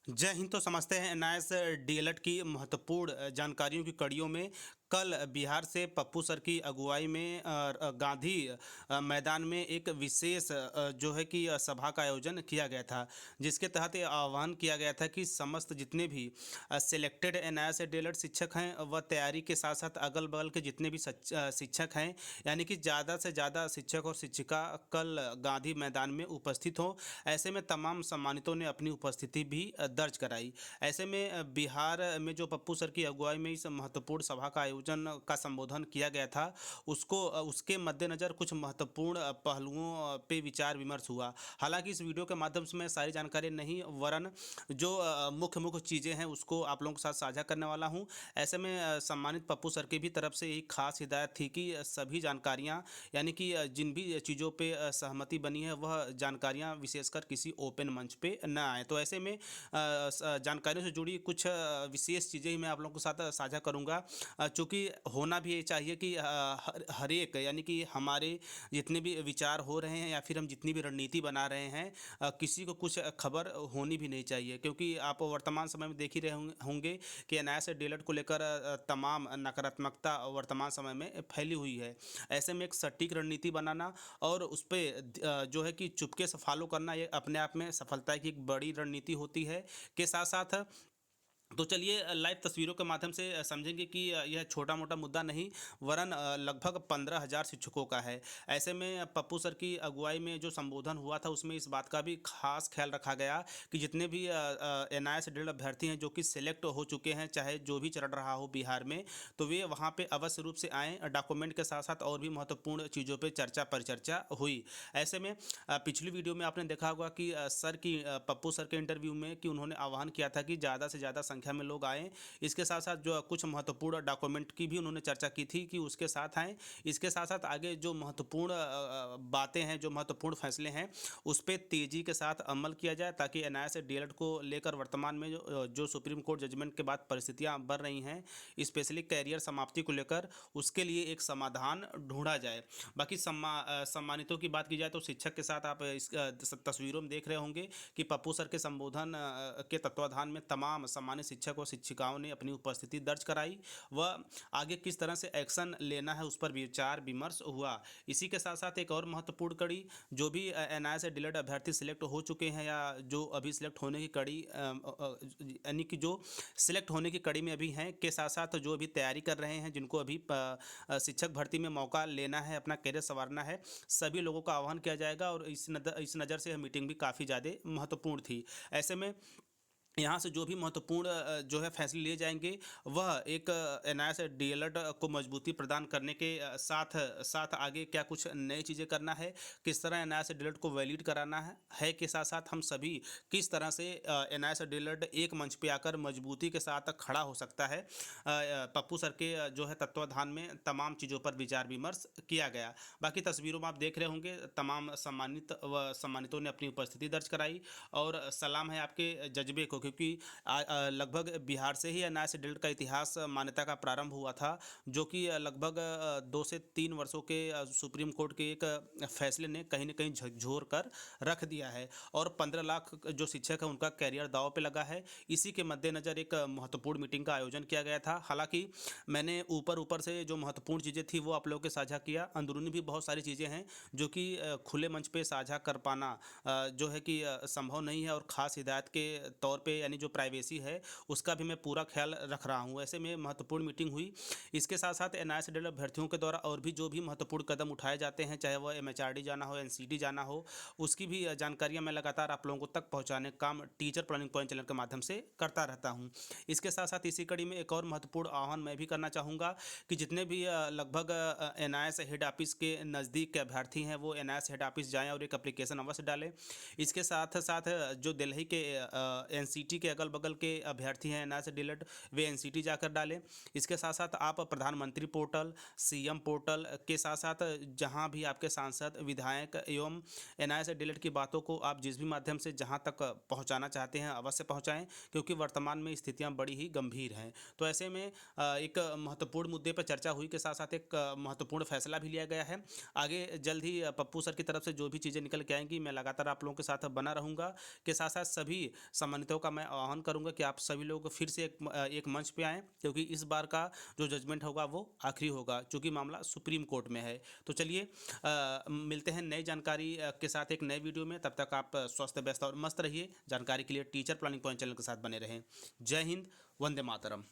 जय हिंद। तो समझते हैं एनआईएस डीएलएड की महत्वपूर्ण जानकारियों की कड़ियों में कल बिहार से पप्पू सर की अगुवाई में गांधी मैदान में एक विशेष जो है कि सभा का आयोजन किया गया था, जिसके तहत ये आह्वान किया गया था कि समस्त जितने भी सिलेक्टेड एनआईएस डीएलएड शिक्षक हैं वह तैयारी के साथ साथ अगल बगल के जितने भी शिक्षक हैं, यानी कि ज़्यादा से ज़्यादा शिक्षक और शिक्षिका कल गांधी मैदान में उपस्थित हों। ऐसे में तमाम सम्मानितों ने अपनी उपस्थिति भी दर्ज कराई। ऐसे में बिहार में जो पप्पू सर की अगुवाई में इस महत्वपूर्ण सभा का आयोजन का संबोधन किया गया था, उसको उसके मद्देनज़र कुछ महत्वपूर्ण पहलुओं पे विचार विमर्श हुआ। हालांकि इस वीडियो के माध्यम से मैं सारी जानकारी नहीं, वरन जो मुख्य मुख्य चीज़ें हैं उसको आप लोगों के साथ साझा करने वाला हूं। ऐसे में सम्मानित पप्पू सर की भी तरफ से यही खास हिदायत थी कि सभी जानकारियां, यानी कि जिन भी चीज़ों पे सहमति बनी है वह जानकारियां विशेषकर किसी ओपन मंच पे न आए। तो ऐसे में जानकारियों से जुड़ी कुछ विशेष चीज़ें ही मैं आप लोगों के साथ साझा करूँगा। चूँकि होना भी ये चाहिए कि हर एक, यानी कि हमारे जितने भी विचार हो रहे हैं या फिर हम जितनी भी रणनीति बना रहे हैं, किसी को कुछ खबर होनी भी नहीं चाहिए, क्योंकि आप वर्तमान समय में देख ही रहे होंगे कि एनआईएस डीएलएड को लेकर तमाम नकारात्मकता वर्तमान समय में फैली हुई है। ऐसे में एक सटीक रणनीति बनाना और उस पे जो है कि चुपके से फॉलो करना, ये अपने आप में सफलता की एक बड़ी रणनीति होती है। के साथ साथ तो चलिए लाइव तस्वीरों के माध्यम से समझेंगे कि यह छोटा-मोटा मुद्दा नहीं, वरन लगभग 15,000 शिक्षकों का है। ऐसे में पप्पू सर की अगुवाई में जो संबोधन हुआ था उसमें इस बात का भी खास ख्याल रखा गया कि जितने भी एनआईएस डीएलएड अभ्यर्थी हैं जो कि सेलेक्ट हो चुके हैं, चाहे जो भी चल रहा हो बिहार में, तो वे वहाँ पे अवश्य रूप से आएँ। डॉक्यूमेंट के साथ-साथ और भी महत्वपूर्ण चीज़ों पे चर्चा परिचर्चा हुई। ऐसे में पिछली वीडियो में आपने देखा होगा कि पप्पू सर के इंटरव्यू में कि उन्होंने आह्वान किया था कि ज़्यादा से ज़्यादा संख्या में लोग आएँ। इसके साथ-साथ जो कुछ महत्वपूर्ण डॉक्यूमेंट की भी उन्होंने चर्चा की थी कि उसके साथ आएँ। इसके साथ-साथ आगे जो महत्वपूर्ण बातें हैं, जो महत्वपूर्ण फैसले हैं, उस पे तेज़ी के साथ अमल किया जाए, ताकि एनआईएस डीएलएड को लेकर वर्तमान में जो सुप्रीम कोर्ट जजमेंट के बाद परिस्थितियाँ बन रही हैं, स्पेशली कैरियर समाप्ति को लेकर, उसके लिए एक समाधान ढूँढा जाए। बाकी सम्मानितों की बात की जाए तो शिक्षक के साथ आप इस तस्वीरों में देख रहे होंगे कि पप्पू सर के संबोधन के तत्वाधान में तमाम सम्मानित शिक्षक और शिक्षिकाओं ने अपनी उपस्थिति दर्ज कराई व आगे किस तरह से एक्शन लेना है उस पर विचार विमर्श हुआ। इसी के साथ साथ एक और महत्वपूर्ण कड़ी, जो भी एनआईएस से डीएलएड अभ्यर्थी सिलेक्ट हो चुके हैं या जो अभी सिलेक्ट होने की कड़ी, यानी कि जो सिलेक्ट होने की कड़ी में अभी हैं, के साथ साथ जो अभी तैयारी कर रहे हैं, जिनको अभी शिक्षक भर्ती में मौका लेना है, अपना करियर संवारना है, सभी लोगों का आह्वान किया जाएगा। और इस नज़र से यह मीटिंग भी काफ़ी ज़्यादा महत्वपूर्ण थी। ऐसे में यहाँ से जो भी महत्वपूर्ण जो है फैसले लिए जाएंगे, वह एक एनआईएस डीएलएड को मजबूती प्रदान करने के साथ साथ आगे क्या कुछ नई चीज़ें करना है, किस तरह एनआईएस डीएलएड को वैलिड कराना है के साथ साथ हम सभी किस तरह से एनआईएस डीएलएड एक मंच पे आकर मजबूती के साथ खड़ा हो सकता है। पप्पू सर के जो है तत्वाधान में तमाम चीज़ों पर विचार विमर्श किया गया। बाकी तस्वीरों में आप देख रहे होंगे तमाम सम्मानितों ने अपनी उपस्थिति दर्ज कराई। और सलाम है आपके जज्बे को, क्योंकि लगभग बिहार से ही एनआईएस डीएलएड का इतिहास मान्यता का प्रारंभ हुआ था, जो कि लगभग 2 से 3 वर्षों के सुप्रीम कोर्ट के एक फैसले ने कहीं न कहीं झकझोर कर रख दिया है। और 15 लाख जो शिक्षक हैं उनका करियर दांव पे लगा है। इसी के मद्देनज़र एक महत्वपूर्ण मीटिंग का आयोजन किया गया था। हालांकि मैंने ऊपर से जो महत्वपूर्ण चीज़ें थी वो आप लोगों के साझा किया, अंदरूनी भी बहुत सारी चीज़ें हैं जो कि खुले मंच पे साझा कर पाना जो है कि संभव नहीं है। और ख़ास हिदायत के तौर पे, यानी जो प्राइवेसी है उसका भी मैं पूरा ख्याल रख रहा हूँ। ऐसे में महत्वपूर्ण मीटिंग हुई। इसके साथ साथ एनआईएस डीएलएड अभ्यर्थियों के द्वारा और भी जो भी महत्वपूर्ण कदम उठाए जाते हैं, चाहे वह एमएचआरडी जाना हो, एनसीटी जाना हो, उसकी भी जानकारियाँ मैं लगातार आप लोगों तक पहुँचाने का काम टीचर प्लानिंग पॉइंट चैनल के माध्यम से करता रहता हूँ। इसके साथ साथ इसी कड़ी में एक और महत्वपूर्ण आह्वान मैं भी करना चाहूँगा कि जितने भी लगभग एनआईएस हेड ऑफिस के नज़दीक के अभ्यर्थी हैं वो एनआईएस हेड ऑफिस जाएँ और एक एप्लीकेशन अवश्य डालें। इसके साथ साथ जो दिल्ली के एनसीटी के अगल बगल के अभ्यर्थी हैं एनआईएस डीएलएड, वे एनसीटी जाकर डालें। इसके साथ साथ आप प्रधानमंत्री पोर्टल, सीएम पोर्टल के साथ साथ जहां भी आपके सांसद, विधायक एवं एनआईएस डीएलएड की बातों को आप जिस भी माध्यम से जहां तक पहुंचाना चाहते हैं अवश्य पहुंचाएं, क्योंकि वर्तमान में स्थितियां बड़ी ही गंभीर हैं। तो ऐसे में एक महत्वपूर्ण मुद्दे पर चर्चा हुई के साथ साथ एक महत्वपूर्ण फैसला भी लिया गया है। आगे जल्द ही पप्पू सर की तरफ से जो भी चीज़ें निकल के आएंगी मैं लगातार आप लोगों के साथ बना रहूँगा। के साथ साथ सभी सम्मानितों का का मैं आह्वान करूँगा कि आप सभी लोग फिर से एक मंच पे आएँ, क्योंकि इस बार का जो जजमेंट होगा वो आखिरी होगा, चूँकि मामला सुप्रीम कोर्ट में है। तो चलिए मिलते हैं नई जानकारी के साथ एक नए वीडियो में। तब तक आप स्वस्थ व्यस्त और मस्त रहिए। जानकारी के लिए टीचर प्लानिंग पॉइंट चैनल के साथ बने रहें। जय हिंद, वंदे मातरम।